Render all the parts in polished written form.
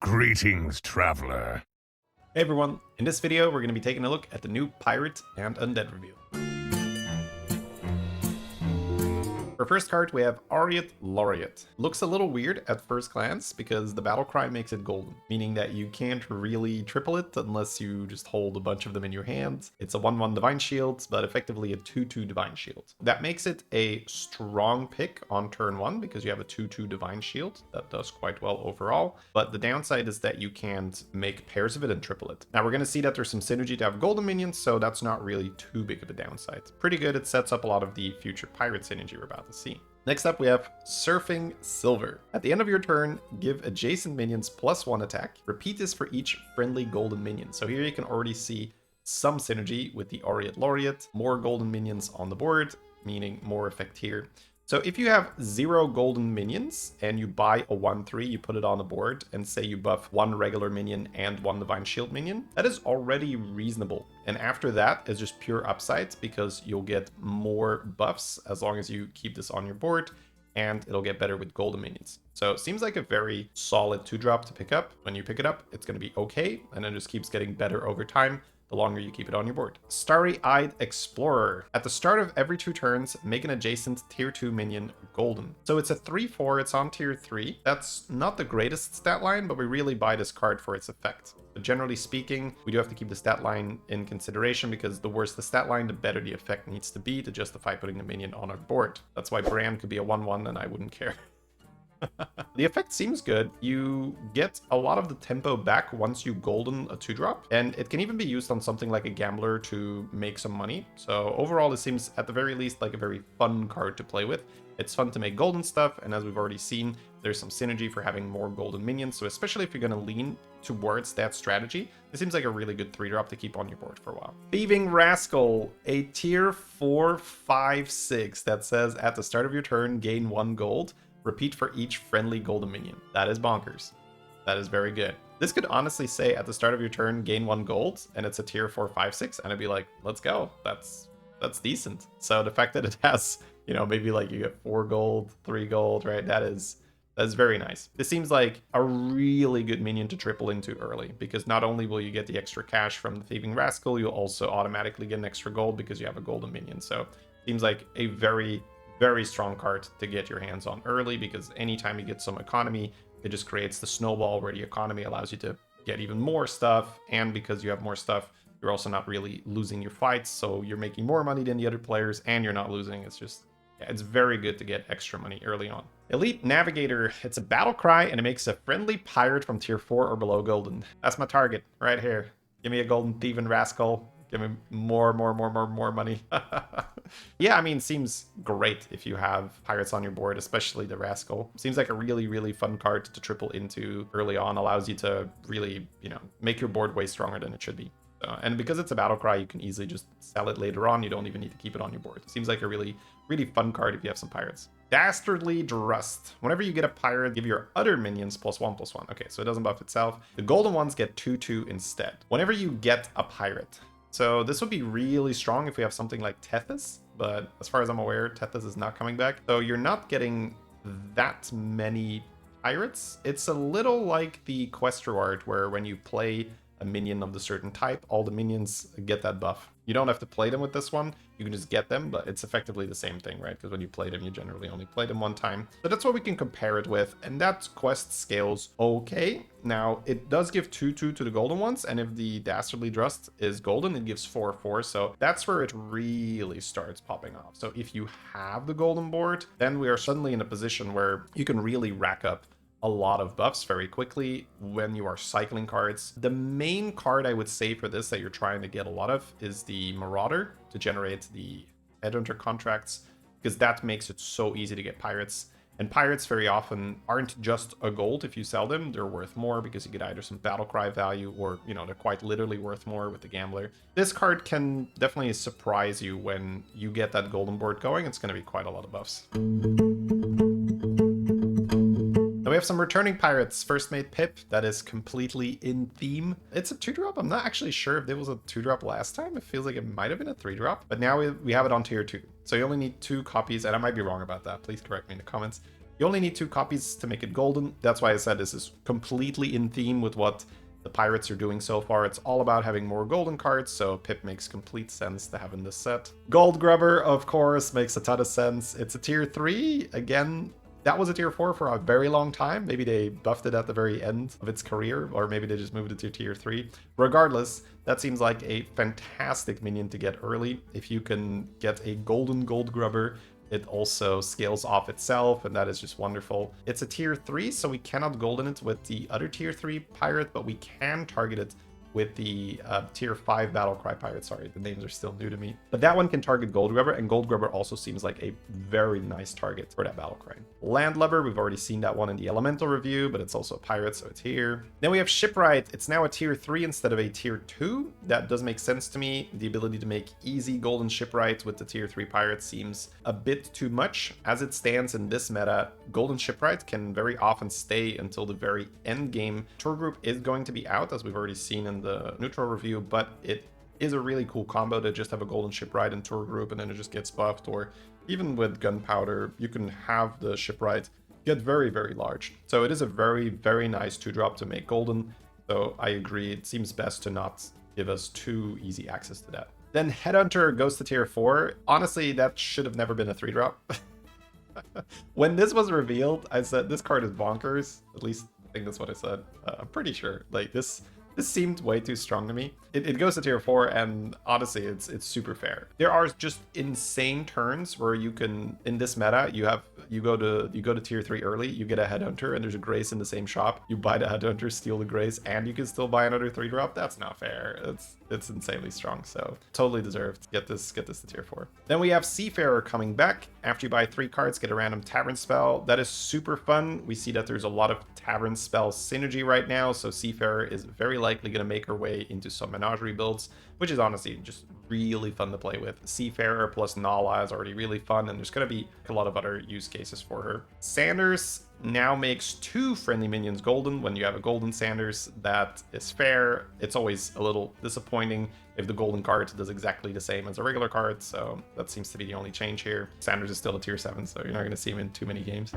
Greetings, traveler. Hey everyone, in this video we're going to be taking a look at the new Pirate and Undead review. For first card we have Aureate Laureate. Looks a little weird at first glance because the battle cry makes it golden, meaning that you can't really triple it unless you just hold a bunch of them in your hand. It's a 1/1 Divine Shield, but effectively a 2/2 Divine Shield. That makes it a strong pick on turn 1 because you have a 2/2 Divine Shield. That does quite well overall, but the downside is that you can't make pairs of it and triple it. Now we're going to see that there's some synergy to have golden minions, so that's not really too big of a downside. Pretty good, it sets up a lot of the future pirate synergy we're about to see. Next up we have Surfing Silver. At the end of your turn, give adjacent minions +1 attack. Repeat this for each friendly golden minion. So here you can already see some synergy with the Aureate Laureate. More golden minions on the board, meaning more effect here. So if you have 0 golden minions and you buy a 1/3, you put it on the board and say you buff 1 regular minion and 1 Divine Shield minion, that is already reasonable. And after that is just pure upsides because you'll get more buffs as long as you keep this on your board, and it'll get better with golden minions. So it seems like a very solid 2-drop to pick up. When you pick it up, it's going to be okay, and it just keeps getting better over time the longer you keep it on your board. Starry-Eyed Explorer. At the start of every 2 turns, make an adjacent tier 2 minion golden. So it's a 3/4, it's on tier 3. That's not the greatest stat line, but we really buy this card for its effect. But generally speaking, we do have to keep the stat line in consideration because the worse the stat line, the better the effect needs to be to justify putting the minion on our board. That's why Bran could be a 1/1 and I wouldn't care. The effect seems good. You get a lot of the tempo back once you golden a 2-drop, and it can even be used on something like a gambler to make some money. So overall, it seems at the very least like a very fun card to play with. It's fun to make golden stuff, and as we've already seen, there's some synergy for having more golden minions. So especially if you're going to lean towards that strategy, it seems like a really good 3-drop to keep on your board for a while. Thieving Rascal, a tier 4/5/6 that says at the start of your turn, gain 1 gold. Repeat for each friendly golden minion. That is bonkers. That is very good. This could honestly say at the start of your turn, gain 1 gold, and it's a tier 4/5/6, and I'd be like, let's go. That's decent. So the fact that it has, you know, maybe like you get 4 gold, 3 gold, right? That's very nice. This seems like a really good minion to triple into early, because not only will you get the extra cash from the Thieving Rascal, you'll also automatically get an extra gold because you have a golden minion. So it seems like a very strong card to get your hands on early, because anytime you get some economy, it just creates the snowball where the economy allows you to get even more stuff, and because you have more stuff, you're also not really losing your fights, so you're making more money than the other players and you're not losing. It's just, yeah, it's very good to get extra money early on. Elite Navigator, it's a battle cry and it makes a friendly pirate from tier 4 or below golden. That's my target right here. Give me a golden Thieving Rascal. Give me more money. Yeah, I mean, seems great if you have pirates on your board, especially the Rascal. Seems like a really fun card to triple into early on. Allows you to really, you know, make your board way stronger than it should be. And because it's a battle cry, you can easily just sell it later on. You don't even need to keep it on your board. Seems like a really fun card if you have some pirates. Dastardly Drust. Whenever you get a pirate, give your other minions +1/+1. Okay, so it doesn't buff itself. The golden ones get 2/2 instead. Whenever you get a pirate, so this would be really strong if we have something like Tethys, but as far as I'm aware, Tethys is not coming back. So you're not getting that many pirates. It's a little like the quest reward, where when you play a minion of the certain type, all the minions get that buff. You don't have to play them with this one, you can just get them, but it's effectively the same thing, right? Because when you play them, you generally only play them 1 time. So that's what we can compare it with, and that quest scales okay. Now, it does give 2/2 to the golden ones, and if the Dastardly Drust is golden, it gives 4/4, so that's where it really starts popping off. So if you have the golden board, then we are suddenly in a position where you can really rack up a lot of buffs very quickly when you are cycling cards. The main card I would say for this that you're trying to get a lot of is the Marauder to generate the Headhunter contracts, because that makes it so easy to get pirates. And pirates very often aren't just a gold if you sell them. They're worth more because you get either some battle cry value or, you know, they're quite literally worth more with the gambler. This card can definitely surprise you when you get that golden board going. It's going to be quite a lot of buffs. Now we have some returning pirates. First Mate Pip, that is completely in theme. It's a 2-drop. I'm not actually sure if there was a 2-drop last time. It feels like it might have been a 3-drop, but now we have it on tier 2. So you only need 2 copies, and I might be wrong about that. Please correct me in the comments. You only need 2 copies to make it golden. That's why I said this is completely in theme with what the Pirates are doing so far. It's all about having more golden cards, so Pip makes complete sense to have in this set. Gold Grubber, of course, makes a ton of sense. It's a tier 3. Again, that was a tier 4 for a very long time. Maybe they buffed it at the very end of its career, or maybe they just moved it to tier 3. Regardless, that seems like a fantastic minion to get early. If you can get a golden Gold Grubber, it also scales off itself, and that is just wonderful. It's a tier 3, so we cannot golden it with the other tier 3 pirate, but we can target it with the tier 5 Battlecry pirate. Sorry, the names are still new to me. But that one can target Gold Grubber, and Gold Grubber also seems like a very nice target for that Battlecry. Landlubber, we've already seen that one in the Elemental review, but it's also a pirate, so it's here. Then we have Shipwright. It's now a tier 3 instead of a tier 2. That does make sense to me. The ability to make easy golden Shipwright with the tier 3 pirate seems a bit too much. As it stands in this meta, golden Shipwright can very often stay until the very end game. Tour Group is going to be out, as we've already seen in the neutral review, but it is a really cool combo to just have a golden Shipwright in Tour Group and then it just gets buffed, or even with Gunpowder, you can have the Shipwright get very, very large. So it is a very, very nice 2-drop to make golden. So I agree, it seems best to not give us too easy access to that. Then Headhunter goes to tier 4. Honestly, that should have never been a 3-drop. When this was revealed, I said this card is bonkers. At least I think that's what I said. I'm pretty sure. Like this seemed way too strong to me. It goes to tier 4, and honestly, it's super fair. There are just insane turns where you can, in this meta, you go to tier 3 early, you get a Headhunter, and there's a Grace in the same shop. You buy the Headhunter, steal the Grace, and you can still buy another 3-drop. That's not fair. It's insanely strong, so totally deserved. Get this to tier 4. Then we have Seafarer coming back. After you buy 3 cards, get a random Tavern spell. That is super fun. We see that there's a lot of Tavern spell synergy right now, so Seafarer is very likely going to make her way into some Menagerie builds, which is honestly just really fun to play with. Seafarer plus Nala is already really fun, and there's going to be a lot of other use cases for her. Sanders now makes 2 friendly minions golden. When you have a golden Sanders, that is fair. It's always a little disappointing if the golden card does exactly the same as a regular card, so that seems to be the only change here. Sanders is still a tier 7, so you're not going to see him in too many games.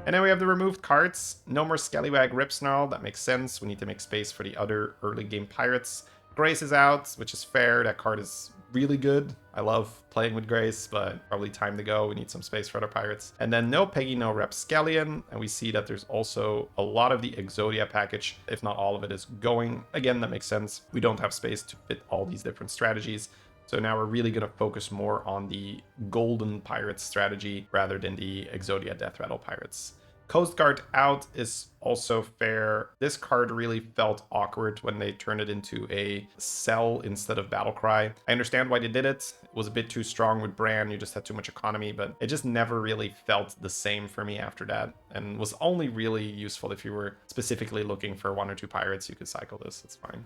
And then we have the removed cards. No more Scallywag Ripsnarl. That makes sense. We need to make space for the other early game pirates. Grace is out, which is fair. That card is really good. I love playing with Grace, but probably time to go. We need some space for other pirates. And then no Peggy, no Rapscallion. And we see that there's also a lot of the Exodia package, if not all of it, is going. Again, that makes sense. We don't have space to fit all these different strategies. So now we're really going to focus more on the golden pirates strategy rather than the Exodia Death Rattle pirates. Coast Guard out is also fair. This card really felt awkward when they turned it into a cell instead of Battlecry. I understand why they did it. It was a bit too strong with Bran. You just had too much economy, but it just never really felt the same for me after that, and was only really useful if you were specifically looking for 1 or 2 pirates. You could cycle this. It's fine.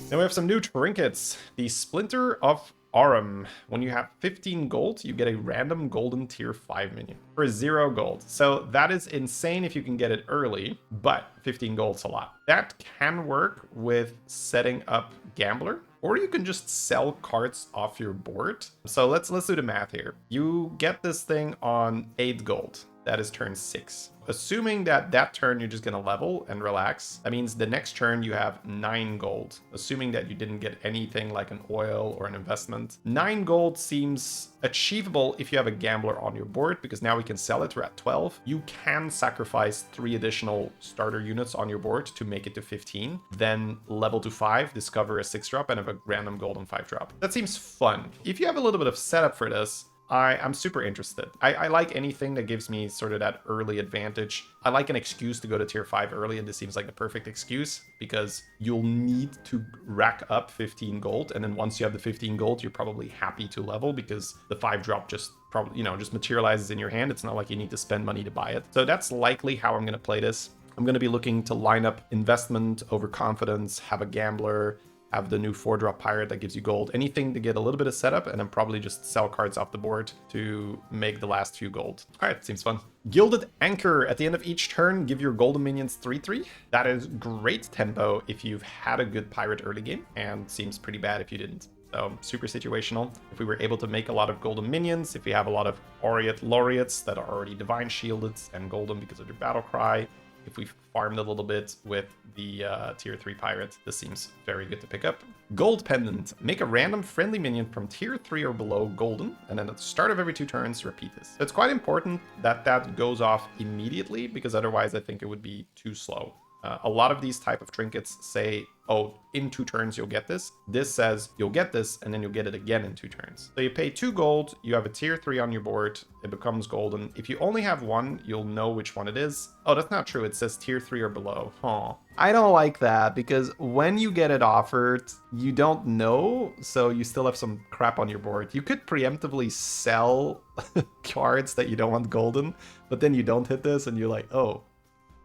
Then we have some new trinkets. The Splinter of Aurum. When you have 15 gold, you get a random golden tier 5 minion for 0 gold. So that is insane if you can get it early, but 15 gold's a lot. That can work with setting up Gambler, or you can just sell cards off your board. So let's do the math here. You get this thing on 8 gold. That is turn 6. Assuming that turn you're just going to level and relax, that means the next turn you have 9 gold. Assuming that you didn't get anything like an oil or an investment. 9 gold seems achievable if you have a Gambler on your board, because now we can sell it. We're at 12. You can sacrifice 3 additional starter units on your board to make it to 15. Then level to 5, discover a 6-drop and have a random golden 5-drop. That seems fun. If you have a little bit of setup for this, I'm super interested. I like anything that gives me sort of that early advantage. I like an excuse to go to tier 5 early, and this seems like the perfect excuse, because you'll need to rack up 15 gold, and then once you have the 15 gold, you're probably happy to level, because the 5-drop just probably, you know, just materializes in your hand. It's not like you need to spend money to buy it. So that's likely how I'm going to play this. I'm going to be looking to line up investment over confidence, have a Gambler, have the new 4-drop pirate that gives you gold, anything to get a little bit of setup, and then probably just sell cards off the board to make the last few gold. All right, seems fun. Gilded Anchor. At the end of each turn, give your golden minions 3/3. That is great tempo if you've had a good pirate early game, and seems pretty bad if you didn't. So super situational. If we were able to make a lot of golden minions, if we have a lot of Aureate Laureates that are already divine shielded and golden because of their battle cry, if we farmed a little bit with the tier 3 pirate, this seems very good to pick up. Gold Pendant. Make a random friendly minion from tier 3 or below golden, and then at the start of every 2 turns, repeat this. So it's quite important that that goes off immediately, because otherwise I think it would be too slow. A lot of these type of trinkets say, oh, in 2 turns you'll get this. This says you'll get this, and then you'll get it again in 2 turns. So you pay 2 gold, you have a tier 3 on your board, it becomes golden. If you only have 1, you'll know which one it is. Oh, that's not true. It says tier 3 or below. Huh. I don't like that, because when you get it offered, you don't know, so you still have some crap on your board. You could preemptively sell cards that you don't want golden, but then you don't hit this, and you're like, oh,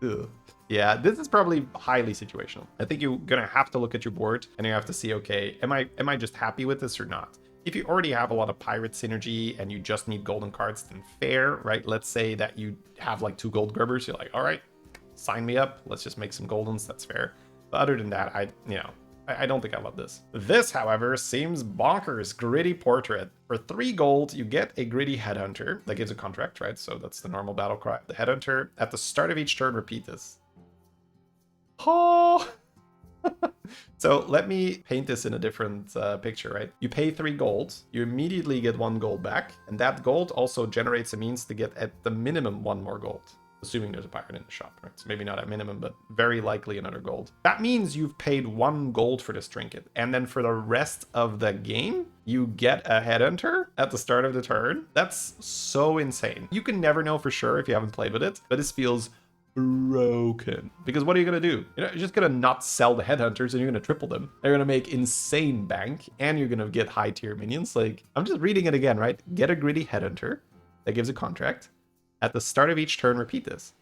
ugh. Yeah, this is probably highly situational. I think you're gonna have to look at your board and you have to see, okay, am I just happy with this or not? If you already have a lot of pirate synergy and you just need golden cards, then fair, right? Let's say that you have like 2 gold grubbers, you're like, all right, sign me up. Let's just make some goldens. That's fair. But other than that, I don't think I love this. This, however, seems bonkers. Gritty Portrait. For 3 gold, you get a Gritty Headhunter. That gives a contract, right? So that's the normal battle cry. The Headhunter. At the start of each turn, repeat this. Oh! So let me paint this in a different picture, right? You pay 3 gold, you immediately get 1 gold back, and that gold also generates a means to get at the minimum 1 more gold. Assuming there's a pirate in the shop, right? So maybe not at minimum, but very likely another gold. That means you've paid 1 gold for this trinket. And then for the rest of the game, you get a headhunter at the start of the turn. That's so insane. You can never know for sure if you haven't played with it, but this feels broken. Because what are you going to do? You're just going to not sell the headhunters and you're going to triple them. They're going to make insane bank and you're going to get high tier minions. Like, I'm just reading it again, right? Get a Gritty Headhunter that gives a contract. At the start of each turn, repeat this.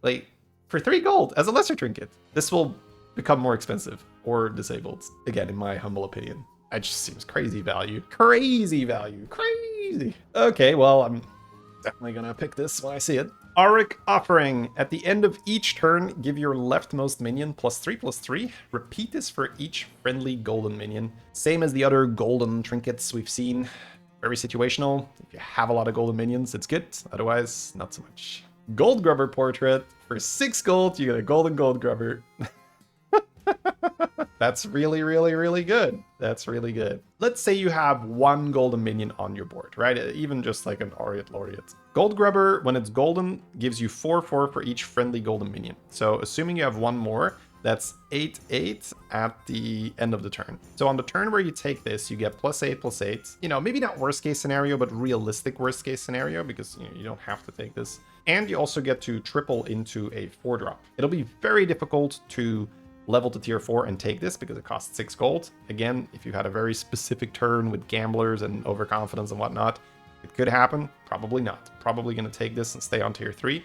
Like, for 3 gold as a lesser trinket. This will become more expensive or disabled. Again, in my humble opinion. It just seems crazy value. Crazy value. Crazy. Okay, well, I'm definitely going to pick this when I see it. Auric Offering. At the end of each turn, give your leftmost minion +3/+3. Repeat this for each friendly golden minion. Same as the other golden trinkets we've seen. Very situational. If you have a lot of golden minions, it's good. Otherwise, not so much. Gold Grubber Portrait. For 6 gold, you get a golden gold grubber. That's really, really, really good. That's really good. Let's say you have 1 golden minion on your board, right? Even just like an Aureate Laureate. Gold Grubber, when it's golden, gives you 4/4 for each friendly golden minion. So assuming you have 1 more, that's 8/8 at the end of the turn. So on the turn where you take this, you get +8/+8. You know, maybe not worst case scenario, but realistic worst case scenario, because you don't have to take this. And you also get to triple into a 4-drop. It'll be very difficult to level to tier 4 and take this because it costs 6 gold. Again, if you had a very specific turn with gamblers and overconfidence and whatnot, it could happen. Probably not. Probably going to take this and stay on tier 3.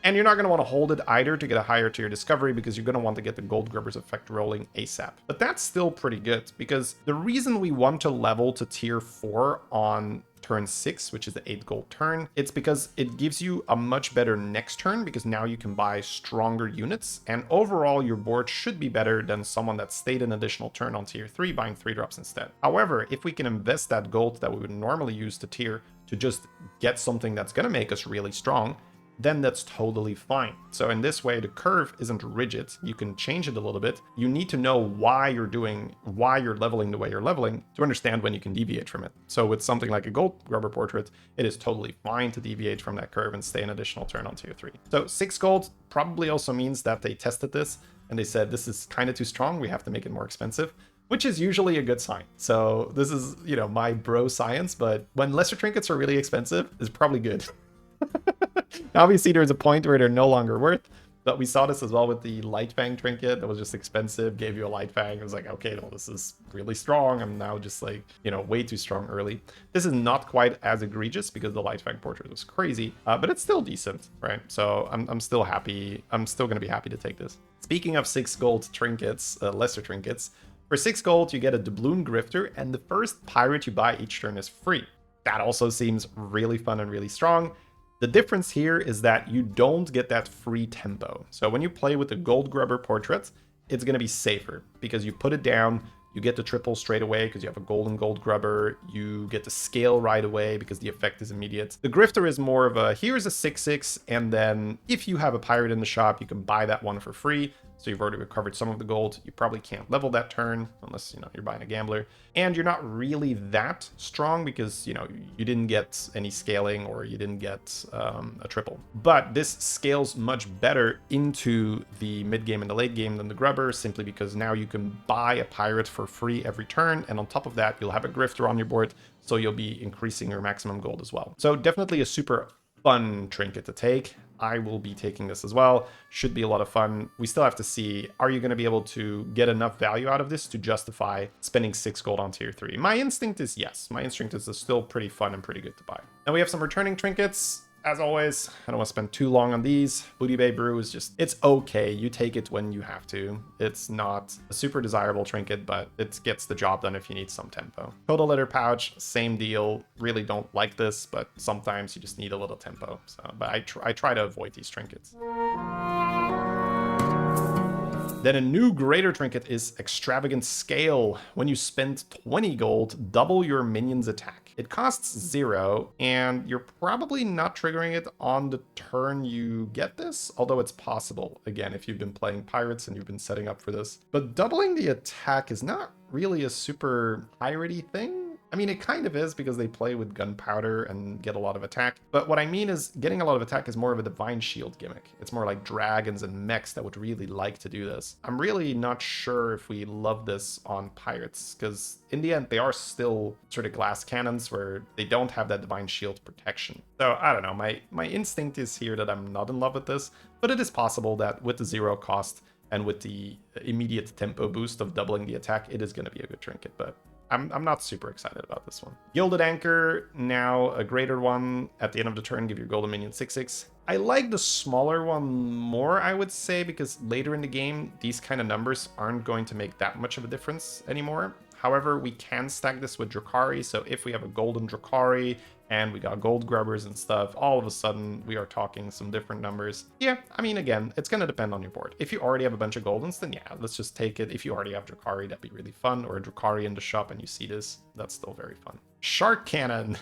And you're not going to want to hold it either to get a higher tier discovery because you're going to want to get the Gold Grubbers effect rolling ASAP. But that's still pretty good because the reason we want to level to tier 4 on turn 6, which is the 8 gold turn, it's because it gives you a much better next turn because now you can buy stronger units. And overall, your board should be better than someone that stayed an additional turn on tier 3 buying 3-drops instead. However, if we can invest that gold that we would normally use to tier to just get something that's going to make us really strong, then that's totally fine. So in this way, the curve isn't rigid. You can change it a little bit. You need to know why you're leveling the way you're leveling to understand when you can deviate from it. So with something like a Gold Grubber Portrait, it is totally fine to deviate from that curve and stay an additional turn on tier 3. So 6 gold probably also means that they tested this and they said, this is kind of too strong. We have to make it more expensive, which is usually a good sign. So this is, my bro science, but when lesser trinkets are really expensive, it's probably good. Obviously, there's a point where they're no longer worth, but we saw this as well with the Light Fang trinket that was just expensive, gave you a Light Fang. It was like, okay, well, this is really strong. I'm now just like, way too strong early. This is not quite as egregious because the Light Fang portrait was crazy, but it's still decent, right? So I'm still happy. I'm still going to be happy to take this. Speaking of 6 gold trinkets, lesser trinkets, for 6 gold, you get a Doubloon Grifter, and the first pirate you buy each turn is free. That also seems really fun and really strong. The difference here is that you don't get that free tempo. So when you play with the Gold Grubber Portrait, it's going to be safer because you put it down, You get the triple straight away because you have a golden gold grubber. You get the scale right away because the effect is immediate. The grifter is more of a, here's a 6/6, and then if you have a pirate in the shop, you can buy that one for free. So you've already recovered some of the gold. You probably can't level that turn unless, you're buying a gambler. And you're not really that strong because, you didn't get any scaling or you didn't get a triple. But this scales much better into the mid game and the late game than the grubber, simply because now you can buy a pirate for free every turn. And on top of that, you'll have a grifter on your board, so you'll be increasing your maximum gold as well. So definitely a super fun trinket to take. I will be taking this as well. Should be a lot of fun. We still have to see, are you going to be able to get enough value out of this to justify spending 6 gold on tier 3? My instinct is yes. My instinct is still pretty fun and pretty good to buy. Now we have some returning trinkets. As always, I don't want to spend too long on these. Booty Bay Brew is just, it's okay. You take it when you have to. It's not a super desirable trinket, but it gets the job done if you need some tempo. Total Litter Pouch, same deal. Really don't like this, but sometimes you just need a little tempo. So, but I try to avoid these trinkets. Then a new greater trinket is Extravagant Scale. When you spend 20 gold, double your minion's attack. It costs 0, and you're probably not triggering it on the turn you get this, although it's possible, again, if you've been playing pirates and you've been setting up for this. But doubling the attack is not really a super piratey thing. I mean, it kind of is because they play with gunpowder and get a lot of attack. But what I mean is getting a lot of attack is more of a divine shield gimmick. It's more like dragons and mechs that would really like to do this. I'm really not sure if we love this on pirates, because in the end, they are still sort of glass cannons where they don't have that divine shield protection. So I don't know, my instinct is here that I'm not in love with this, but it is possible that with the 0 cost and with the immediate tempo boost of doubling the attack, it is going to be a good trinket, but I'm not super excited about this one. Gilded Anchor, now a greater one. At the end of the turn, give your golden minion 6/6. I like the smaller one more, I would say, because later in the game, these kind of numbers aren't going to make that much of a difference anymore. However, we can stack this with Drukhari, so if we have a golden Drukhari and we got gold grubbers and stuff, all of a sudden we are talking some different numbers. Yeah, I mean, again, it's going to depend on your board. If you already have a bunch of goldens, then yeah, let's just take it. If you already have Drukhari, that'd be really fun, or a Drukhari in the shop and you see this, that's still very fun. Shark Cannon.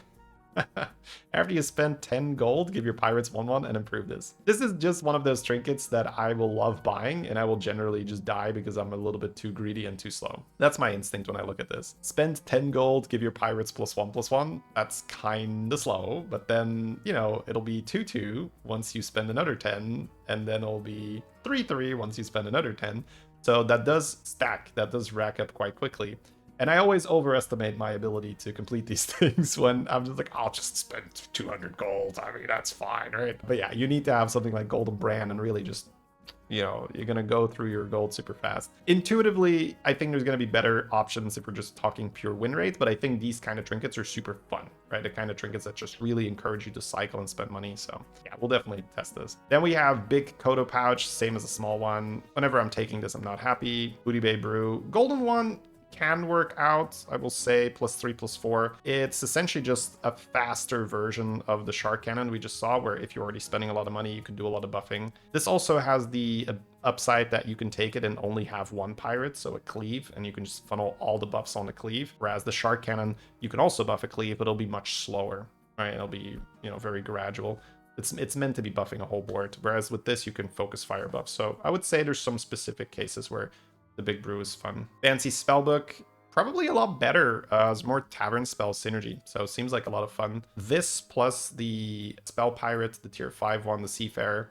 After you spend 10 gold, give your pirates 1/1 and improve this. This is just one of those trinkets that I will love buying, and I will generally just die because I'm a little bit too greedy and too slow. That's my instinct when I look at this. Spend 10 gold, give your pirates +1/+1. That's kinda slow, but then, it'll be 2/2 once you spend another 10, and then it'll be 3/3 once you spend another 10. So that does stack, that does rack up quite quickly. And I always overestimate my ability to complete these things when I'm just like, I'll just spend 200 gold. I mean, that's fine, right? But yeah, you need to have something like Golden Brand and really just, you're going to go through your gold super fast. Intuitively, I think there's going to be better options if we're just talking pure win rate, but I think these kind of trinkets are super fun, right? The kind of trinkets that just really encourage you to cycle and spend money. So yeah, we'll definitely test this. Then we have Big Kodo Pouch, same as a small one. Whenever I'm taking this, I'm not happy. Booty Bay Brew. Golden one can work out, I will say, +3/+4. It's essentially just a faster version of the Shark Cannon we just saw, where if you're already spending a lot of money, you can do a lot of buffing. This also has the upside that you can take it and only have one pirate, so a cleave, and you can just funnel all the buffs on the cleave. Whereas the Shark Cannon, you can also buff a cleave, but it'll be much slower, right? It'll be, very gradual. It's meant to be buffing a whole board, whereas with this, you can focus fire buffs. So I would say there's some specific cases where the Big Brew is fun. Fancy Spellbook, probably a lot better. It's more tavern spell synergy, so it seems like a lot of fun. This plus the Spell Pirate, the tier 5 one, the Seafarer,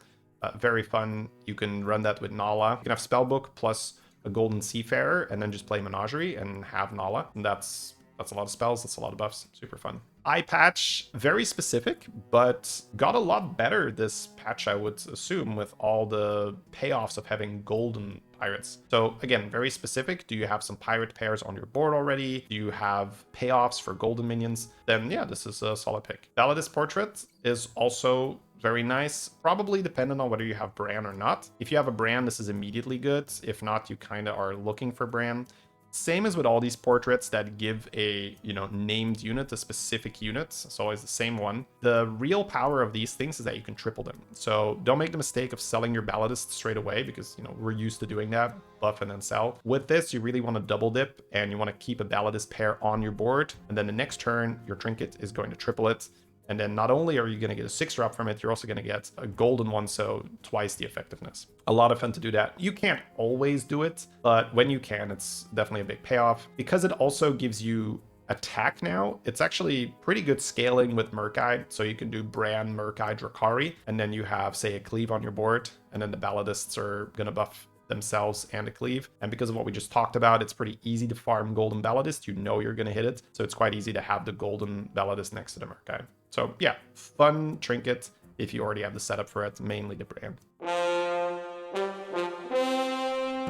very fun. You can run that with Nala. You can have Spellbook plus a Golden Seafarer and then just play Menagerie and have Nala. And that's a lot of spells, that's a lot of buffs, super fun. Eye patch, very specific, but got a lot better this patch, I would assume, with all the payoffs of having golden pirates. So again, very specific. Do you have some pirate pairs on your board already? Do you have payoffs for golden minions? Then yeah, this is a solid pick. Validus Portrait is also very nice, probably dependent on whether you have Bran or not. If you have a Bran, this is immediately good. If not, you kind of are looking for Bran. Same as with all these portraits that give a, named unit, a specific unit. It's always the same one. The real power of these things is that you can triple them. So don't make the mistake of selling your Balladist straight away because, we're used to doing that, buff and then sell. With this, you really want to double dip and you want to keep a Balladist pair on your board. And then the next turn, your Trinket is going to triple it. And then not only are you going to get a 6-drop from it, you're also going to get a golden one, so twice the effectiveness. A lot of fun to do that. You can't always do it, but when you can, it's definitely a big payoff. Because it also gives you attack now, it's actually pretty good scaling with Murkeye. So you can do Bran, Murkeye, Drakari, and then you have, say, a Cleave on your board, and then the Balladists are going to buff themselves and a Cleave. And because of what we just talked about, it's pretty easy to farm Golden Balladist. You know you're going to hit it, so it's quite easy to have the Golden Balladist next to the Murkeye. So yeah, fun trinket if you already have the setup for it, mainly the brand.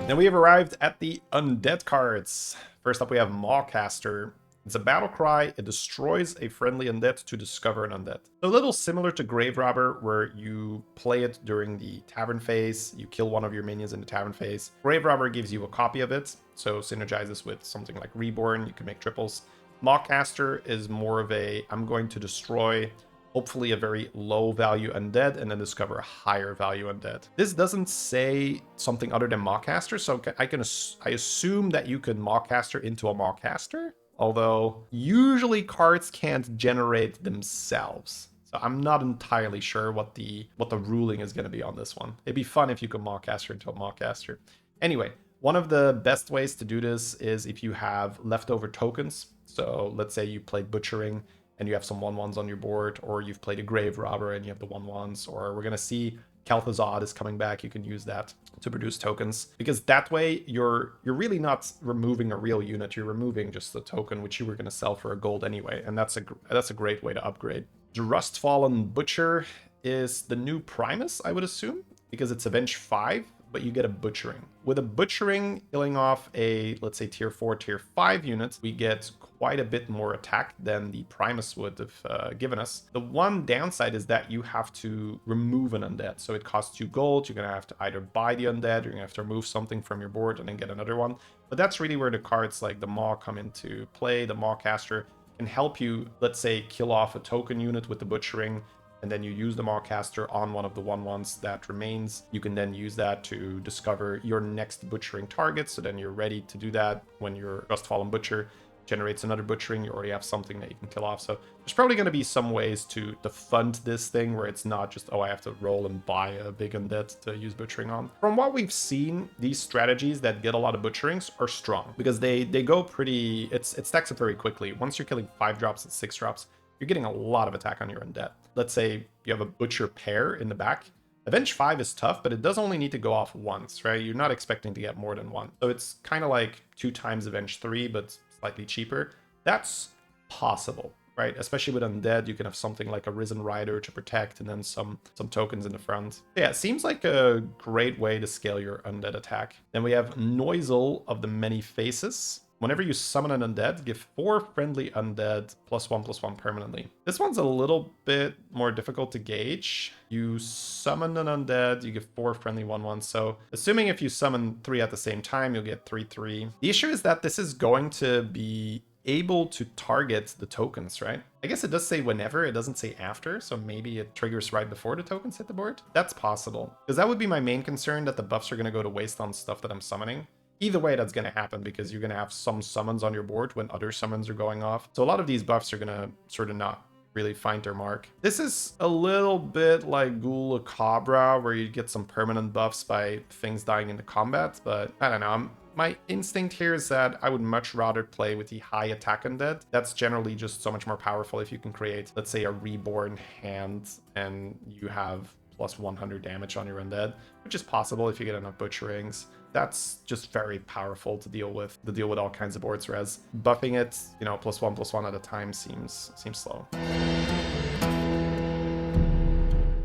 Then we have arrived at the Undead cards. First up, we have Mawcaster. It's a battle cry. It destroys a friendly undead to discover an undead. So a little similar to Grave Robber, where you play it during the tavern phase. You kill one of your minions in the tavern phase. Grave Robber gives you a copy of it, so synergizes with something like Reborn. You can make triples. Mawcaster is more of a, I'm going to destroy hopefully a very low value undead and then discover a higher value undead. This doesn't say something other than Mawcaster, so I assume that you could Mawcaster into a Mawcaster, although usually cards can't generate themselves. So I'm not entirely sure what the ruling is going to be on this one. It'd be fun if you could Mawcaster into a Mawcaster. Anyway, one of the best ways to do this is if you have leftover tokens. So let's say you played Butchering and you have some 1/1s on your board, or you've played a Grave Robber and you have the 1/1s, or we're going to see Kel'Thuzad is coming back. You can use that to produce tokens, because that way you're really not removing a real unit. You're removing just the token, which you were going to sell for a gold anyway. And that's a great way to upgrade. The Rustfallen Butcher is the new Primus, I would assume, because it's Avenge 5. But you get a Butchering. With a Butchering killing off a, let's say, tier 4, tier 5 unit, we get quite a bit more attack than the Primus would have given us. The one downside is that you have to remove an undead. So it costs you gold. You're going to have to either buy the undead, you're going to have to remove something from your board and then get another one. But that's really where the cards like the Maw come into play. The Mawcaster can help you, let's say, kill off a token unit with the Butchering, and then you use the Mawcaster on one of the 1/1s that remains. You can then use that to discover your next Butchering target, so then you're ready to do that when your Rustfallen Butcher generates another Butchering. You already have something that you can kill off. So there's probably going to be some ways to fund this thing where it's not just, oh, I have to roll and buy a big undead to use Butchering on. From what we've seen, these strategies that get a lot of Butcherings are strong, because they go pretty, it stacks up very quickly. Once you're killing 5-drops and 6-drops, you're getting a lot of attack on your undead. Let's say you have a Butcher pair in the back. Avenge 5 is tough, but it does only need to go off once, right? You're not expecting to get more than one. So it's kind of like 2 times Avenge 3, but slightly cheaper. That's possible, right? Especially with undead, you can have something like a Risen Rider to protect and then some tokens in the front. Yeah, it seems like a great way to scale your undead attack. Then we have Noisel of the Many Faces. Whenever you summon an undead, give 4 friendly undead +1/+1 permanently. This one's a little bit more difficult to gauge. You summon an undead, you give 4 friendly 1/1. So assuming if you summon 3 at the same time, you'll get 3/3. The issue is that this is going to be able to target the tokens, right? I guess it does say whenever, it doesn't say after, so maybe it triggers right before the tokens hit the board. That's possible, because that would be my main concern, that the buffs are going to go to waste on stuff that I'm summoning. Either way, that's going to happen, because you're going to have some summons on your board when other summons are going off. So a lot of these buffs are going to sort of not really find their mark. This is a little bit like Ghoul Cabra, where you get some permanent buffs by things dying into combat, but I don't know. My instinct here is that I would much rather play with the high attack undead. That's generally just so much more powerful if you can create, let's say, a Reborn hand and you have +100 damage on your undead, which is possible if you get enough Butcherings. That's just very powerful to deal with all kinds of boards, whereas buffing it, +1/+1 at a time seems slow.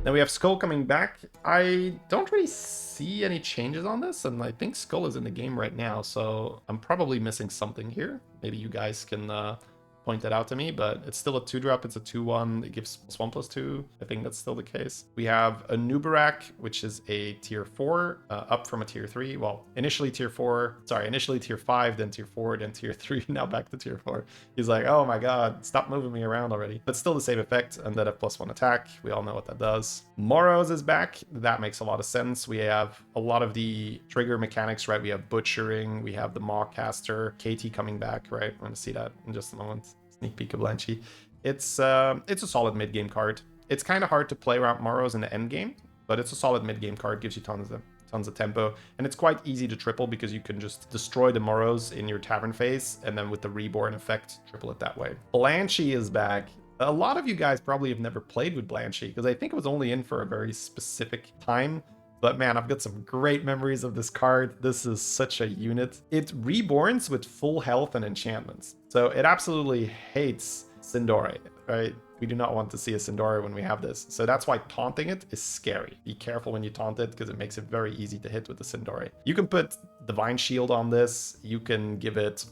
Then we have Skull coming back. I don't really see any changes on this, and I think Skull is in the game right now, so I'm probably missing something here. Maybe you guys can pointed out to me, but it's still a 2-drop. It's a 2/1. It gives +1/+2. I think that's still the case. We have a Nubarak, which is a tier 4, up from a tier 3. Well, initially tier 5, then tier 4, then tier 3, now back to tier 4. He's like, oh my god, stop moving me around already. But still the same effect, and then a +1 attack. We all know what that does. Moros is back. That makes a lot of sense. We have a lot of the trigger mechanics, right? We have Butchering, we have the Mawcaster, KT coming back, right? We're gonna see that in just a moment. Sneak peek of Blanchy. It's a solid mid-game card. It's kind of hard to play around Moros in the end game, but it's a solid mid-game card. Gives you tons of tempo, and it's quite easy to triple because you can just destroy the Moros in your tavern phase, and then with the reborn effect, triple it that way. Blanchy is back. A lot of you guys probably have never played with Blanchy because I think it was only in for a very specific time. But man, I've got some great memories of this card. This is such a unit. It reborns with full health and enchantments. So it absolutely hates Sindori, right? We do not want to see a Sindori when we have this. So that's why taunting it is scary. Be careful when you taunt it because it makes it very easy to hit with the Sindori. You can put Divine Shield on this. You can give it,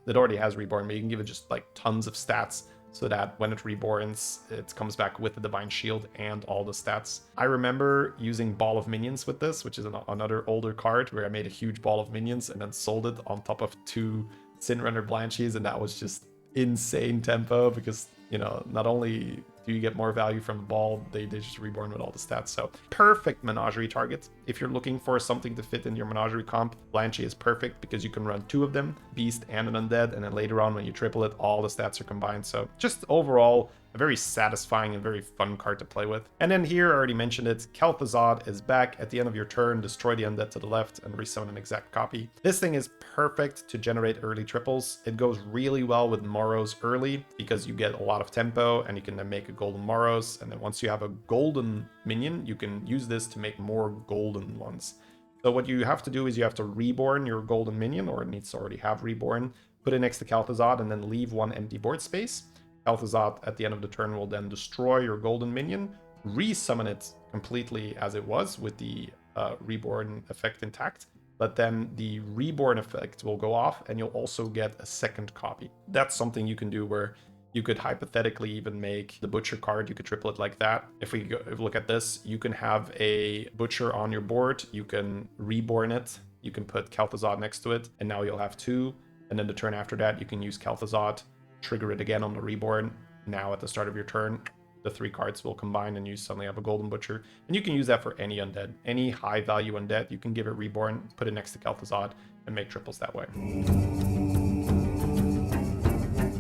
it already has reborn, but you can give it just like tons of stats so that when it reborns, it comes back with the Divine Shield and all the stats. I remember using Ball of Minions with this, which is another older card where I made a huge ball of minions and then sold it on top of 2 Sinrunner Blanchies, and that was just insane tempo because, you know, not only do you get more value from the ball, they just reborn with all the stats. So perfect menagerie target. If you're looking for something to fit in your menagerie comp, Blanchy is perfect because you can run 2 of them, Beast and an Undead, and then later on when you triple it, all the stats are combined. So just overall, a very satisfying and very fun card to play with. And then here, I already mentioned it, Kel'Thuzad is back. At the end of your turn, destroy the Undead to the left and resummon an exact copy. This thing is perfect to generate early triples. It goes really well with Moros early because you get a lot of tempo and you can then make a golden Moros. And then once you have a golden minion, you can use this to make more golden ones. So what you have to do is you have to reborn your golden minion, or it needs to already have reborn, put it next to Kel'Thuzad and then leave 1 empty board space. Kel'Thuzad at the end of the turn will then destroy your golden minion, resummon it completely as it was with the reborn effect intact, but then the reborn effect will go off and you'll also get a second copy. That's something you can do where you could hypothetically even make the Butcher card, you could triple it like that. If we look at this, you can have a Butcher on your board, you can reborn it, you can put Kel'Thuzad next to it, and now you'll have 2, and then the turn after that, you can use Kel'Thuzad, trigger it again on the reborn. Now at the start of your turn, the 3 cards will combine and you suddenly have a golden Butcher. And you can use that for any undead, any high value undead. You can give it reborn, put it next to Kel'Thuzad, and make triples that way.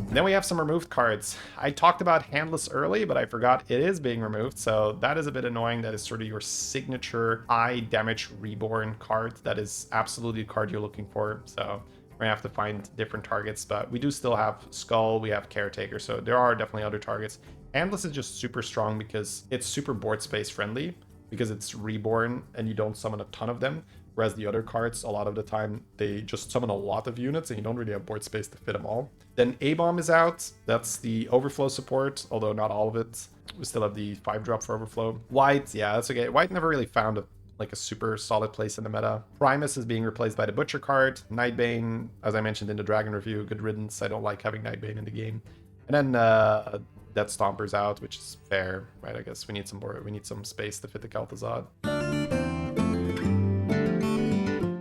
Then we have some removed cards. I talked about Handless early, but I forgot it is being removed, so that is a bit annoying. That is sort of your signature high damage reborn card. That is absolutely the card you're looking for, so we're gonna have to find different targets, but we do still have Skull, we have Caretaker, so there are definitely other targets. Handless is just super strong because it's super board space friendly, because it's reborn and you don't summon a ton of them, whereas the other cards, a lot of the time, they just summon a lot of units and you don't really have board space to fit them all. Then A-Bomb is out, that's the overflow support, although not all of it. We still have the 5-drop for overflow. White, yeah, that's okay. White never really found a super solid place in the meta. Primus is being replaced by the Butcher card. Nightbane, as I mentioned in the Dragon review, good riddance. I don't like having Nightbane in the game. And then Death Stomper's out, which is fair, right? I guess we need some space to fit the Kel'Thuzad.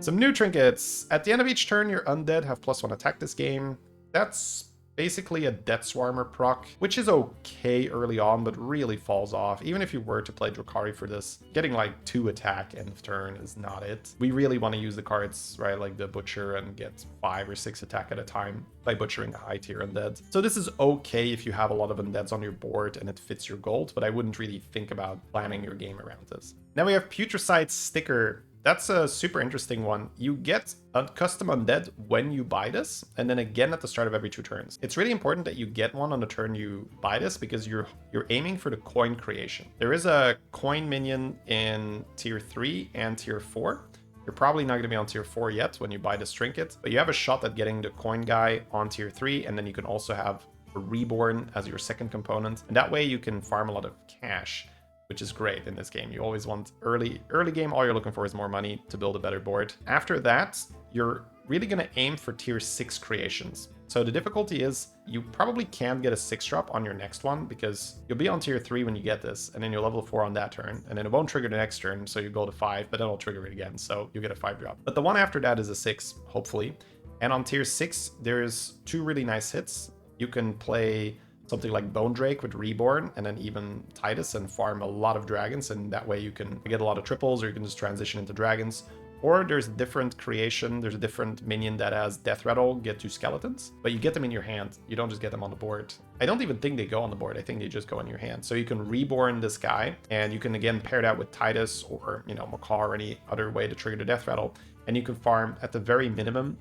Some new trinkets. At the end of each turn, your undead have +1 attack this game. That's basically a Death Swarmer proc, which is okay early on, but really falls off. Even if you were to play Drukhari for this, getting like 2 attack end of turn is not it. We really want to use the cards, right, like the Butcher and get 5 or 6 attack at a time by butchering a high tier undead. So this is okay if you have a lot of undeads on your board and it fits your gold, but I wouldn't really think about planning your game around this. Now we have Putricide Sticker. That's a super interesting one. You get a custom undead when you buy this, and then again at the start of every 2 turns. It's really important that you get one on the turn you buy this because you're aiming for the coin creation. There is a coin minion in tier 3 and tier 4. You're probably not going to be on tier 4 yet when you buy this trinket, but you have a shot at getting the coin guy on tier 3, and then you can also have a reborn as your second component, and that way you can farm a lot of cash, which is great in this game. You always want early game, all you're looking for is more money to build a better board. After that, you're really going to aim for tier 6 creations. So the difficulty is you probably can't get a 6-drop on your next one because you'll be on tier 3 when you get this, and then you're level 4 on that turn, and then it won't trigger the next turn, so you go to 5, but then it'll trigger it again, so you get a 5-drop. But the one after that is a 6, hopefully. And on tier 6, there's 2 really nice hits. You can play something like Bone Drake with Reborn, and then even Titus and farm a lot of dragons, and that way you can get a lot of triples, or you can just transition into dragons. Or there's a different creation, there's a different minion that has Death Rattle, get 2 skeletons, but you get them in your hand, you don't just get them on the board. I don't even think they go on the board, I think they just go in your hand. So you can Reborn this guy, and you can again pair that with Titus or, you know, Macaw or any other way to trigger the Death Rattle, and you can farm at the very minimum,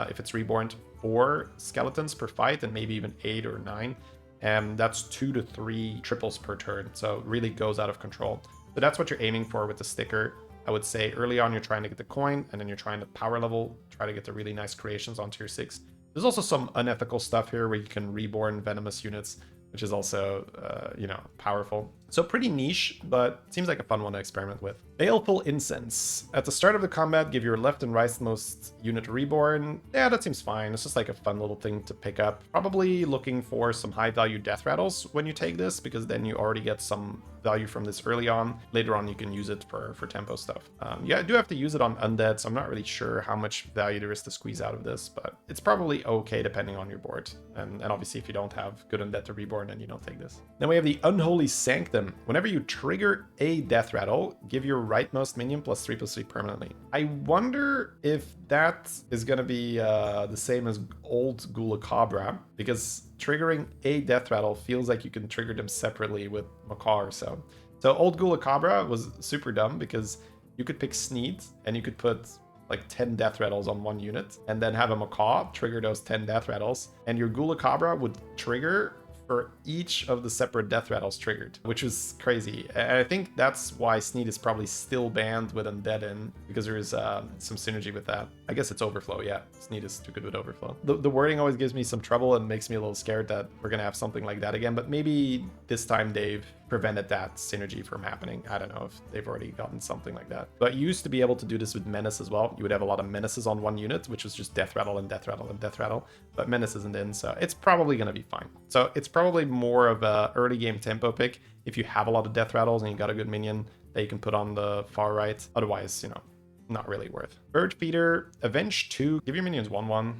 if it's Reborn, 4 skeletons per fight, and maybe even 8 or 9. And that's 2 to 3 triples per turn, so it really goes out of control. So that's what you're aiming for with the sticker. I would say early on you're trying to get the coin, and then you're trying to power level, try to get the really nice creations on tier 6. There's also some unethical stuff here where you can reborn venomous units, which is also, you know, powerful. So pretty niche, but seems like a fun one to experiment with. Baleful Incense. At the start of the combat, give your left and rightmost unit reborn. Yeah, that seems fine. It's just like a fun little thing to pick up. Probably looking for some high value death rattles when you take this, because then you already get some value from this early on. Later on, you can use it for tempo stuff. Yeah, I do have to use it on undead, so I'm not really sure how much value there is to squeeze out of this, but it's probably okay depending on your board. And obviously, if you don't have good undead to reborn, then you don't take this. Then we have the Unholy Sanctum. Whenever you trigger a death rattle, give your rightmost minion +3/+3 permanently. I wonder if that is going to be the same as old Gulakabra, because triggering a death rattle feels like you can trigger them separately with Macaw or so. So old Gulakabra was super dumb because you could pick Sneed and you could put like 10 death rattles on one unit and then have a Macaw trigger those 10 death rattles, and your Gulakabra would trigger for each of the separate death rattles triggered, which was crazy. And I think that's why Sneed is probably still banned with Undead in, because there is some synergy with that. I guess it's Overflow, yeah. Sneed is too good with Overflow. The wording always gives me some trouble and makes me a little scared that we're gonna have something like that again, but maybe this time they've prevented that synergy from happening. I don't know if they've already gotten something like that. But you used to be able to do this with Menace as well. You would have a lot of Menaces on one unit, which was just Death Rattle and Death Rattle and Death Rattle, but Menace isn't in, so it's probably gonna be fine. So it's probably more of a early game tempo pick if you have a lot of Death Rattles and you got a good minion that you can put on the far right. Otherwise, you know, not really worth. Bird Feeder, Avenge 2, give your minions 1/1.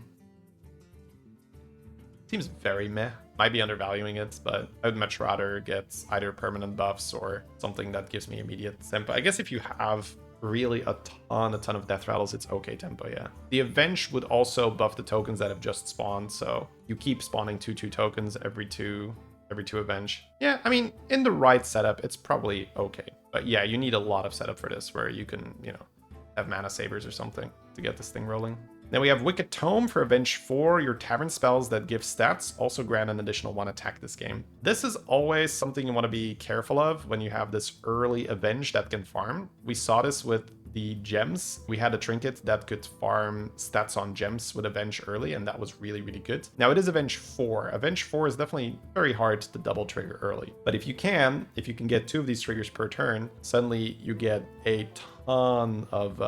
Seems very meh. Might be undervaluing it, but I would much rather get either permanent buffs or something that gives me immediate tempo. I guess if you have really a ton of death rattles, it's okay tempo, yeah. The Avenge would also buff the tokens that have just spawned, so you keep spawning 2/2 tokens every two Avenge. Yeah, I mean, in the right setup, it's probably okay. But yeah, you need a lot of setup for this, where you can, you know, have mana sabers or something to get this thing rolling. Then we have Wicked Tome for Avenge 4. Your tavern spells that give stats also grant an additional 1 attack this game. This is always something you want to be careful of when you have this early Avenge that can farm. We saw this with the gems. We had a trinket that could farm stats on gems with Avenge early, and that was really, really good. Now it is Avenge 4. Avenge 4 is definitely very hard to double trigger early. But if you can get 2 of these triggers per turn, suddenly you get a ton of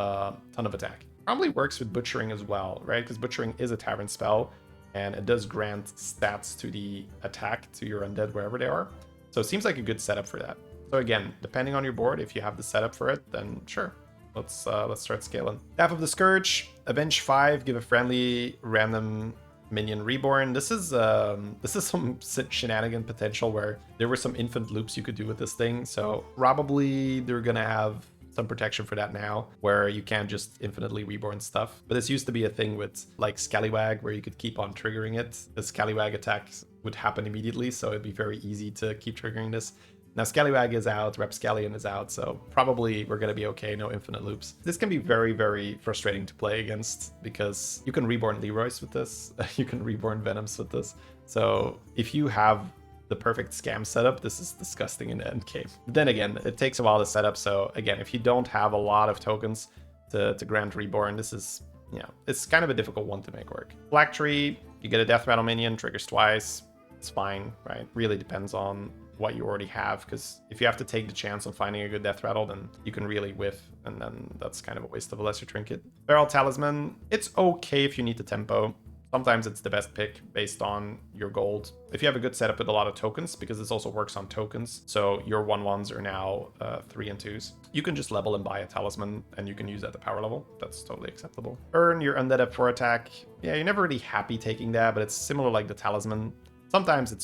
attack. Probably works with Butchering as well, right? Because Butchering is a tavern spell, and it does grant stats to the attack to your undead wherever they are. So it seems like a good setup for that. So again, depending on your board, if you have the setup for it, then sure. Let's start scaling. Staff of the Scourge, Avenge 5, give a friendly random minion reborn. This is some shenanigan potential where there were some infinite loops you could do with this thing. So probably they're gonna have some protection for that now, where you can't just infinitely reborn stuff. But this used to be a thing with like Scallywag, where you could keep on triggering it. The Scallywag attacks would happen immediately, so it'd be very easy to keep triggering this. Now Scallywag is out, Rapscallion is out, so probably we're gonna be okay, no infinite loops. This can be very, very frustrating to play against, because you can reborn Leroy's with this, you can reborn Venoms with this. So if you have the perfect scam setup, this is disgusting in the end game. But then again, it takes a while to set up, so again, if you don't have a lot of tokens to grant reborn, this is, you know, it's kind of a difficult one to make work. Black Tree, you get a Death Rattle minion, triggers twice, it's fine, right? Really depends on what you already have, because if you have to take the chance on finding a good Death Rattle, then you can really whiff, and then that's kind of a waste of a lesser trinket. Feral Talisman, it's okay if you need the tempo. Sometimes it's the best pick based on your gold. If you have a good setup with a lot of tokens, because this also works on tokens, so your 1/1s are now 3 and 2s. You can just level and buy a talisman, and you can use at the power level. That's totally acceptable. Earn your undead at 4 attack. Yeah, you're never really happy taking that, but it's similar like the talisman. Sometimes it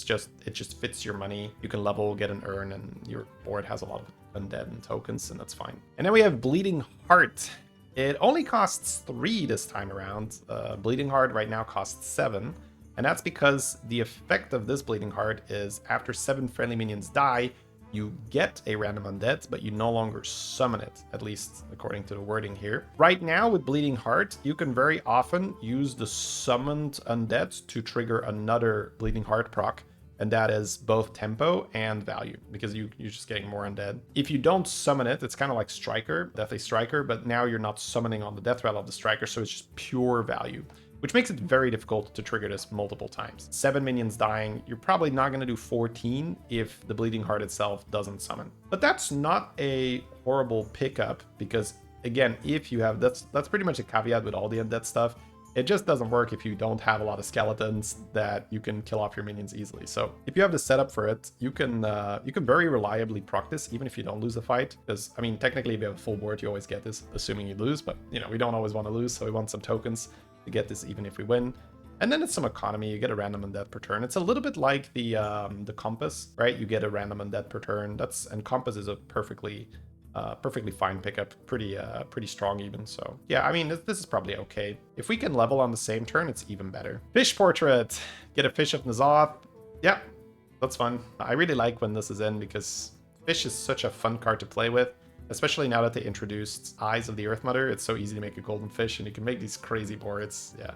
just fits your money. You can level, get an earn, and your board has a lot of undead and tokens, and that's fine. And then we have Bleeding Heart. It only costs 3 this time around. Bleeding Heart right now costs 7. And that's because the effect of this Bleeding Heart is after 7 friendly minions die, you get a random undead, but you no longer summon it, at least according to the wording here. Right now with Bleeding Heart, you can very often use the summoned undead to trigger another Bleeding Heart proc. And that is both tempo and value, because you're just getting more undead. If you don't summon it, it's kind of like Striker, Deathly Striker, but now you're not summoning on the death rattle of the Striker, so it's just pure value, which makes it very difficult to trigger this multiple times. 7 minions dying, you're probably not going to do 14 if the Bleeding Heart itself doesn't summon. But that's not a horrible pickup, because again, if you have, that's pretty much a caveat with all the undead stuff. It just doesn't work if you don't have a lot of skeletons that you can kill off your minions easily. So if you have the setup for it, you can very reliably proc this, even if you don't lose the fight. Because, I mean, technically, if you have a full board, you always get this, assuming you lose. But, you know, we don't always want to lose, so we want some tokens to get this even if we win. And then it's some economy. You get a random undead per turn. It's a little bit like the compass, right? You get a random undead per turn. And compass is a perfectly fine pickup, pretty strong even. So yeah, I mean, this is probably okay. If we can level on the same turn, it's even better. Fish Portrait, get a Fish of N'Zoth. Yeah, that's fun. I really like when this is in, because fish is such a fun card to play with, especially now that they introduced Eyes of the Earth Mother. It's so easy to make a golden fish, and you can make these crazy boards. Yeah,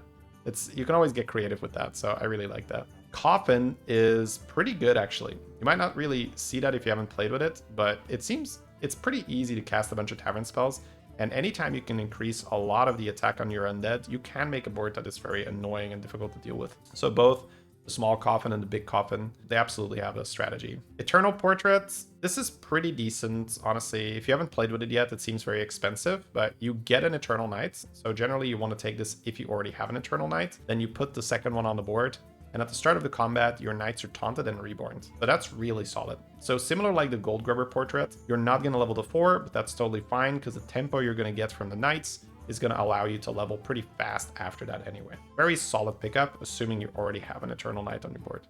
you can always get creative with that, so I really like that. Coffin is pretty good, actually. You might not really see that if you haven't played with it, but it seems it's pretty easy to cast a bunch of tavern spells, and anytime you can increase a lot of the attack on your undead, you can make a board that is very annoying and difficult to deal with. So both the small coffin and the big coffin, they absolutely have a strategy. Eternal Portraits, this is pretty decent, honestly. If you haven't played with it yet, it seems very expensive, but you get an Eternal Knight. So generally you want to take this if you already have an Eternal Knight, then you put the second one on the board, and at the start of the combat, your knights are taunted and reborn. So that's really solid. So similar like the Gold Grubber Portrait, you're not going to level to 4, but that's totally fine, because the tempo you're going to get from the knights is going to allow you to level pretty fast after that anyway. Very solid pickup, assuming you already have an Eternal Knight on your board.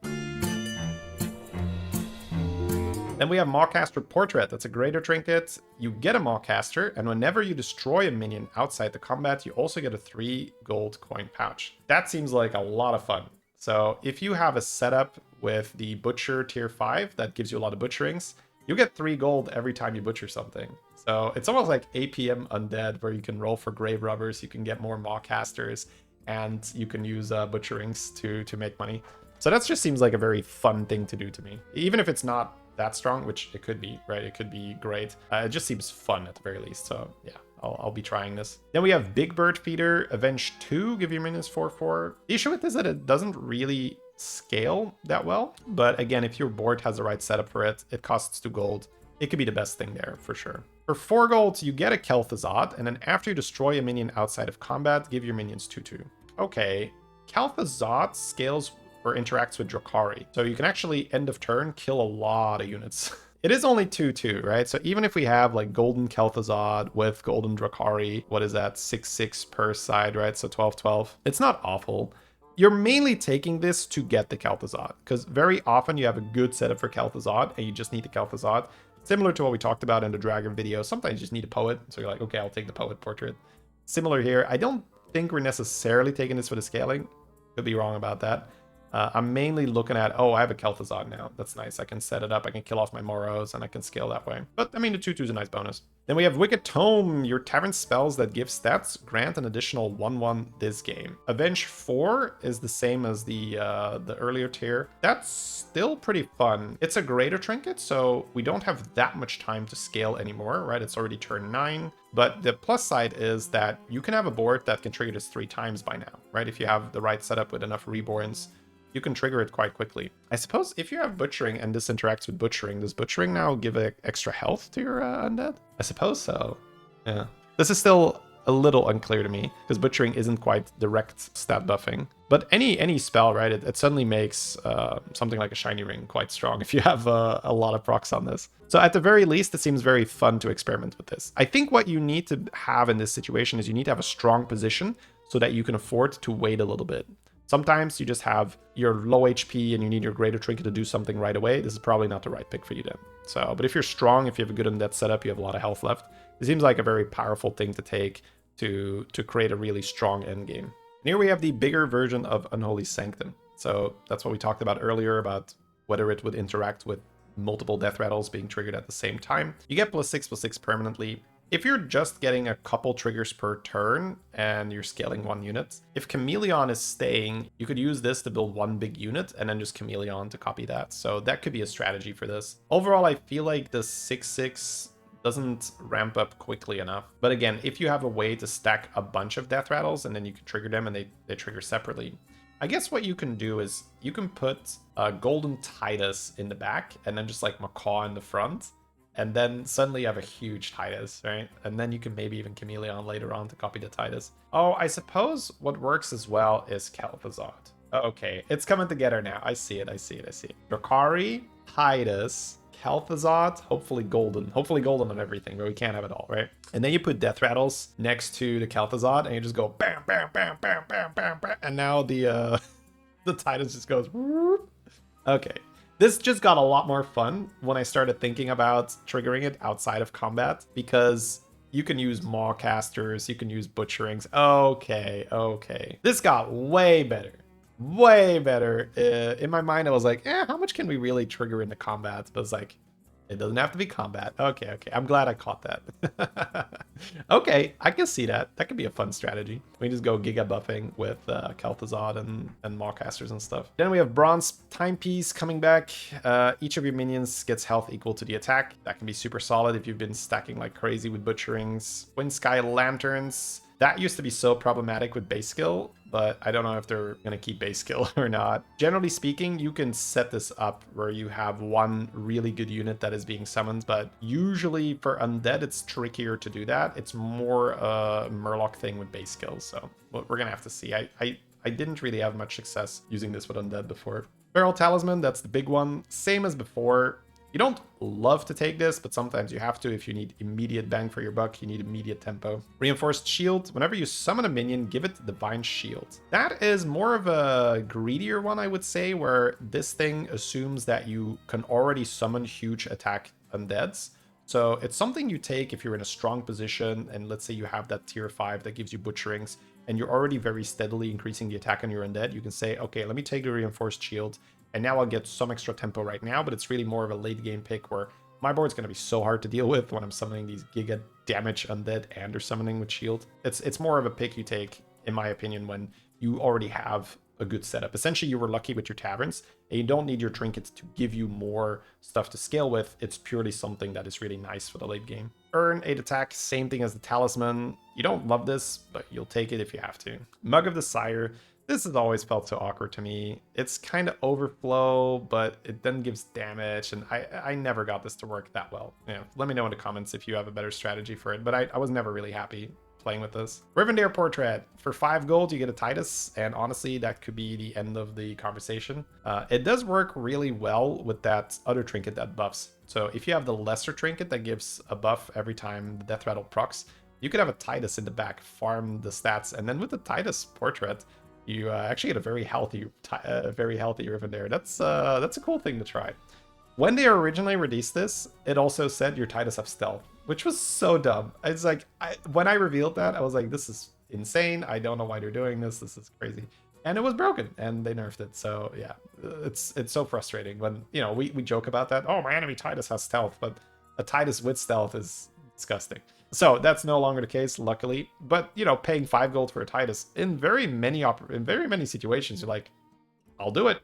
Then we have Mawcaster Portrait. That's a greater trinket. You get a Mawcaster, and whenever you destroy a minion outside the combat, you also get a 3 gold coin pouch. That seems like a lot of fun. So if you have a setup with the Butcher tier 5 that gives you a lot of butcherings, you get 3 gold every time you butcher something. So it's almost like APM Undead, where you can roll for grave robbers, you can get more Mawcasters, and you can use butcherings to make money. So that just seems like a very fun thing to do to me. Even if it's not that strong, which it could be, right? It could be great. It just seems fun at the very least. So yeah. I'll be trying this. Then we have Big Bird Feeder, Avenge 2, give your minions 4/4. The issue with this is that it doesn't really scale that well. But again, if your board has the right setup for it, it costs 2 gold. It could be the best thing there for sure. For 4 gold, you get a Kel'Thuzad, and then after you destroy a minion outside of combat, give your minions 2/2. Okay, Kel'Thuzad scales or interacts with Drakari. So you can actually, end of turn, kill a lot of units. It is only 2/2, right? So even if we have like Golden Kel'Thuzad with Golden Drakari, what is that? 6/6 per side, right? So 12/12. It's not awful. You're mainly taking this to get the Kel'Thuzad, because very often you have a good setup for Kel'Thuzad and you just need the Kel'Thuzad. Similar to what we talked about in the Dragon video, sometimes you just need a poet. So you're like, okay, I'll take the poet portrait. Similar here. I don't think we're necessarily taking this for the scaling. Could be wrong about that. I'm mainly looking at, oh, I have a Kel'Thuzad now. That's nice. I can set it up. I can kill off my Moros, and I can scale that way. But, I mean, the 2/2 is a nice bonus. Then we have Wicked Tome. Your tavern spells that give stats grant an additional 1/1 this game. Avenge 4 is the same as the earlier tier. That's still pretty fun. It's a greater trinket, so we don't have that much time to scale anymore, right? It's already turn 9. But the plus side is that you can have a board that can trigger this 3 times by now, right? If you have the right setup with enough reborns, you can trigger it quite quickly. I suppose if you have butchering and this interacts with butchering, does butchering now give extra health to your undead? I suppose so. Yeah. This is still a little unclear to me because butchering isn't quite direct stat buffing. But any spell, right, it suddenly makes something like a shiny ring quite strong if you have a lot of procs on this. So at the very least, it seems very fun to experiment with this. I think what you need to have in this situation is you need to have a strong position so that you can afford to wait a little bit. Sometimes you just have your low HP and you need your greater trinket to do something right away. This is probably not the right pick for you then. So, but if you're strong, if you have a good undead setup, you have a lot of health left, it seems like a very powerful thing to take to create a really strong endgame. And here we have the bigger version of Unholy Sanctum. So that's what we talked about earlier about whether it would interact with multiple death rattles being triggered at the same time. You get +6/+6 permanently. If you're just getting a couple triggers per turn and you're scaling one unit, if Chameleon is staying, you could use this to build one big unit and then just Chameleon to copy that. So that could be a strategy for this. Overall, I feel like the 6/6 doesn't ramp up quickly enough. But again, if you have a way to stack a bunch of death rattles and then you can trigger them and they trigger separately, I guess what you can do is you can put Golden Titus in the back and then just like Macaw in the front. And then suddenly you have a huge Titus, right? And then you can maybe even Chameleon later on to copy the Titus. Oh, I suppose what works as well is Kel'Thuzad. Okay, it's coming together now. I see it. Drakari, Titus, Kel'Thuzad, hopefully golden on everything, but we can't have it all, right? And then you put death rattles next to the Kel'Thuzad and you just go bam, bam, bam, bam, bam, bam, bam. And now the Titus just goes whoop. Okay. This just got a lot more fun when I started thinking about triggering it outside of combat because you can use Maw Casters, you can use Butcherings. Okay. This got way better. In my mind, I was like, how much can we really trigger into combat? But it's like, it doesn't have to be combat. Okay. I'm glad I caught that. Okay, I can see that. That could be a fun strategy. We just go Giga buffing with Kel'Thuzad and Maw-Casters and stuff. Then we have Bronze Timepiece coming back. Each of your minions gets health equal to the attack. That can be super solid if you've been stacking like crazy with Butcherings. Twin Sky Lanterns. That used to be so problematic with base skill, but I don't know if they're going to keep base skill or not. Generally speaking, you can set this up where you have one really good unit that is being summoned, but usually for undead, it's trickier to do that. It's more a Murloc thing with base skills, so we're going to have to see. I didn't really have much success using this with undead before. Feral Talisman, that's the big one. Same as before. You don't love to take this, but sometimes you have to if you need immediate bang for your buck, you need immediate tempo. Reinforced Shield. Whenever you summon a minion, give it Divine Shield. That is more of a greedier one, I would say, where this thing assumes that you can already summon huge attack undeads. So it's something you take if you're in a strong position, and let's say you have that tier 5 that gives you Butcherings, and you're already very steadily increasing the attack on your undead. You can say, okay, let me take the Reinforced Shield, and now I'll get some extra tempo right now, but it's really more of a late game pick where my board's going to be so hard to deal with when I'm summoning these giga damage undead and or summoning with shield. It's more of a pick you take, in my opinion, when you already have a good setup. Essentially, you were lucky with your taverns, and you don't need your trinkets to give you more stuff to scale with. It's purely something that is really nice for the late game. Earn 8 attack, same thing as the Talisman. You don't love this, but you'll take it if you have to. Mug of the Sire. This has always felt so awkward to me. It's kind of overflow, but it then gives damage, and I never got this to work that well. Let me know in the comments if you have a better strategy for it, but I was never really happy playing with this. Rivendare Portrait. For 5 gold, you get a Titus, and honestly, that could be the end of the conversation. It does work really well with that other trinket that buffs. So if you have the lesser trinket that gives a buff every time the Death Rattle procs, you could have a Titus in the back, farm the stats, and then with the Titus Portrait, you actually get a very healthy Rivendare. That's a cool thing to try. When they originally released this, it also said your Titus have stealth, which was so dumb. It's like, when I revealed that, I was like, this is insane. I don't know why they're doing this. This is crazy. And it was broken, and they nerfed it. So yeah, it's so frustrating when, we joke about that. Oh, my enemy Titus has stealth, but a Titus with stealth is disgusting. So that's no longer the case, luckily. But paying 5 gold for a Titus in very many situations, you're like, I'll do it.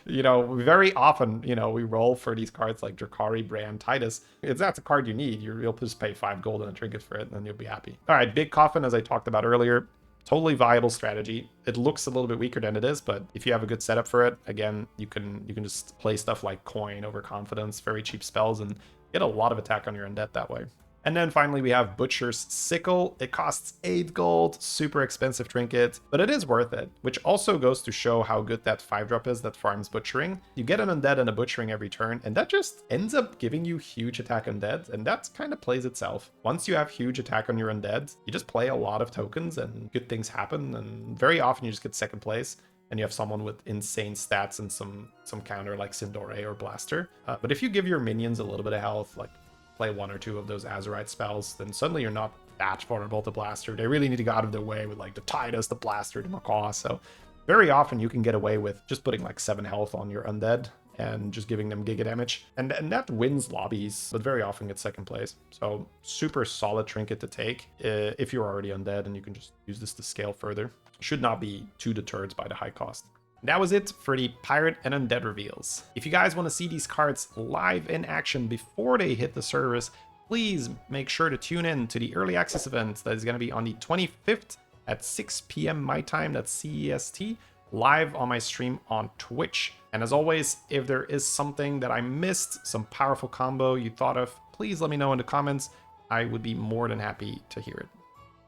Very often, we roll for these cards like Drakari, Bran, Titus. If that's a card you need, you'll just pay 5 gold and a trinket for it, and then you'll be happy. All right, Big Coffin, as I talked about earlier, totally viable strategy. It looks a little bit weaker than it is, but if you have a good setup for it, again, you can just play stuff like Coin, Overconfidence, very cheap spells, and get a lot of attack on your undead that way. And then finally we have Butcher's Sickle. It costs 8 gold, super expensive trinket, but it is worth it, which also goes to show how good that 5-drop is that farms butchering. You get an undead and a butchering every turn, and that just ends up giving you huge attack undead, and that kind of plays itself. Once you have huge attack on your undead, you just play a lot of tokens and good things happen, and very often you just get second place. And you have someone with insane stats and some counter like Sindore or Blaster. But if you give your minions a little bit of health, like play 1 or 2 of those Azurite spells, then suddenly you're not that vulnerable to Blaster. They really need to go out of their way with like the Tidus, the Blaster, the Macaw. So very often you can get away with just putting like 7 health on your undead and just giving them giga damage. And that wins lobbies, but very often gets second place. So super solid trinket to take if you're already undead, and you can just use this to scale further. Should not be too deterred by the high cost. That was it for the Pirate and Undead reveals. If you guys want to see these cards live in action before they hit the service, please make sure to tune in to the early access event that is going to be on the 25th at 6 p.m. my time, that's CEST, live on my stream on Twitch. And as always, if there is something that I missed, some powerful combo you thought of, please let me know in the comments. I would be more than happy to hear it.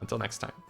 Until next time.